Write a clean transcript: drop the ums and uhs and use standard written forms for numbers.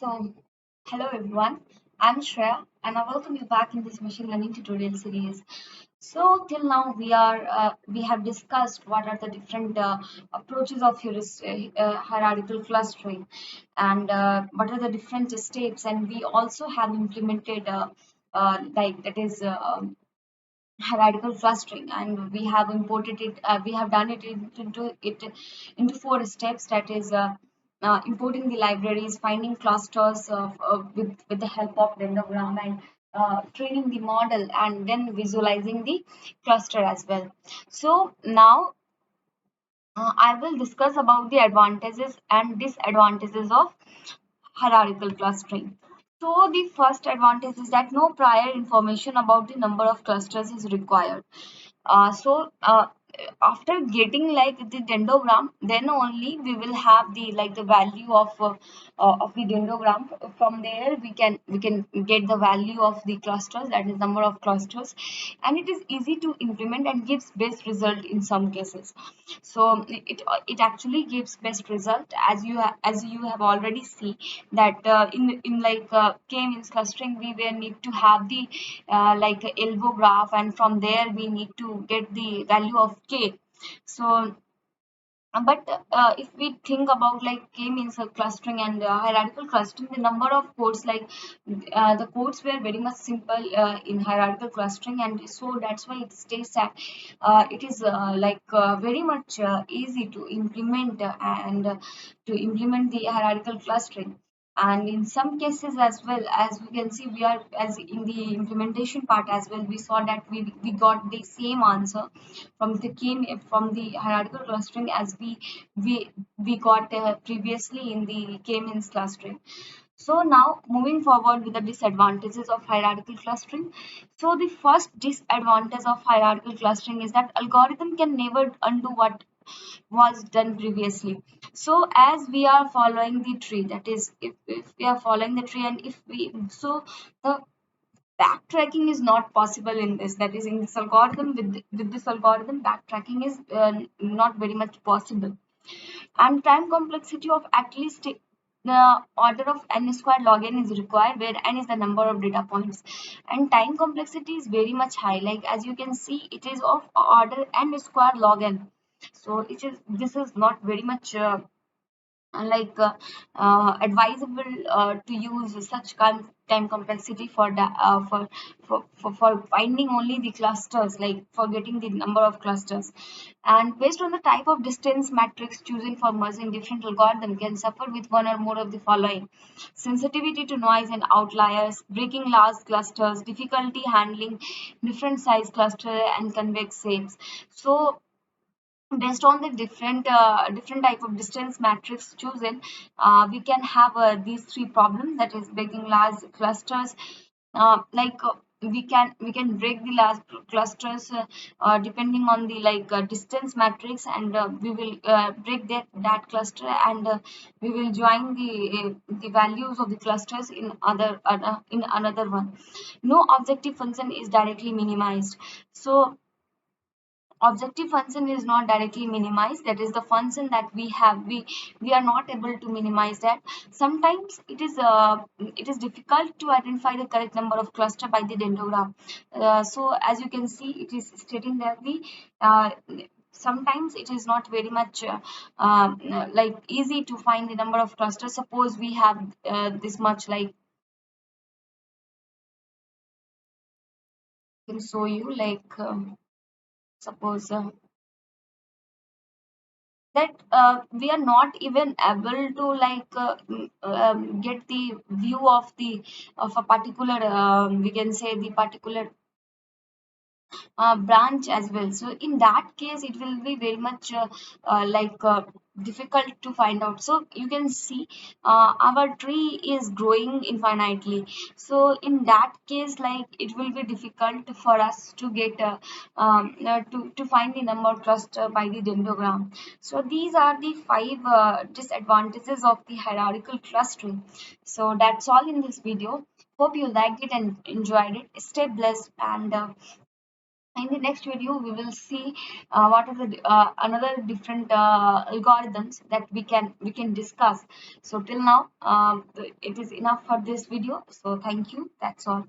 So, hello everyone, I'm Shreya and I welcome you back in this machine learning tutorial series. So, till now we have discussed what are the different approaches of hierarchical clustering and what are the different steps, and we also have implemented like that is hierarchical clustering, and we have imported it we have done it into four steps, that is importing the libraries, finding clusters with the help of dendrogram, and training the model, and then visualizing the cluster as well. So now I will discuss about the advantages and disadvantages of hierarchical clustering. So the first advantage is that no prior information about the number of clusters is required. So after getting like the dendrogram, then only we will have the value of the dendrogram. From there we can get the value of the clusters, that is number of clusters, and it is easy to implement and gives best result in some cases. So it actually gives best result, as you have already seen that in k-means clustering we will need to have the like a elbow graph, and from there we need to get the value of k. So but if we think about like k means clustering and hierarchical clustering, the number of codes, like the codes were very much simple in hierarchical clustering, and so that's why it stays that it is very much easy to implement to implement the hierarchical clustering. And in some cases, as well as we can see, we are as in the implementation part as well, we saw that we got the same answer from the hierarchical clustering as we got previously in the k-means clustering. So now moving forward with the disadvantages of hierarchical clustering. So the first disadvantage of hierarchical clustering is that algorithm can never undo what was done previously. So as we are following the tree, that is, if we are following the tree, and if we so the backtracking is not possible in this, that is, in this algorithm, with this algorithm backtracking is not very much possible. And time complexity of at least the order of n square log n is required, where n is the number of data points, and time complexity is very much high, like as you can see it is of order n square log n. So this is not very much advisable to use such time complexity for for finding only the clusters, like for getting the number of clusters. And based on the type of distance matrix chosen for merging different algorithm can suffer with one or more of the following: sensitivity to noise and outliers, breaking large clusters, difficulty handling different size cluster, and convex shapes. So based on the different type of distance matrix chosen, we can have these three problems, that is breaking large clusters, we can break the large clusters depending on the distance matrix, and we will break that cluster, and we will join the values of the clusters in in another one. No objective function is directly minimized. So objective function is not directly minimized, that is the function that we have, we are not able to minimize that. Sometimes it is difficult to identify the correct number of cluster by the dendrogram. So as you can see, it is stating that the uh, sometimes it is not very much easy to find the number of clusters. Suppose we have this much, like I can show you, suppose that we are not even able to get the view of a particular we can say the particular branch as well. So in that case, it will be very much difficult to find out. So you can see our tree is growing infinitely. So in that case, like it will be difficult for us to get to find the number cluster by the dendrogram. So these are the five disadvantages of the hierarchical clustering. So that's all in this video. Hope you liked it and enjoyed it. Stay blessed, and In the next video we will see what are the another different algorithms that we can discuss. So till now, it is enough for this video. So thank you, that's all.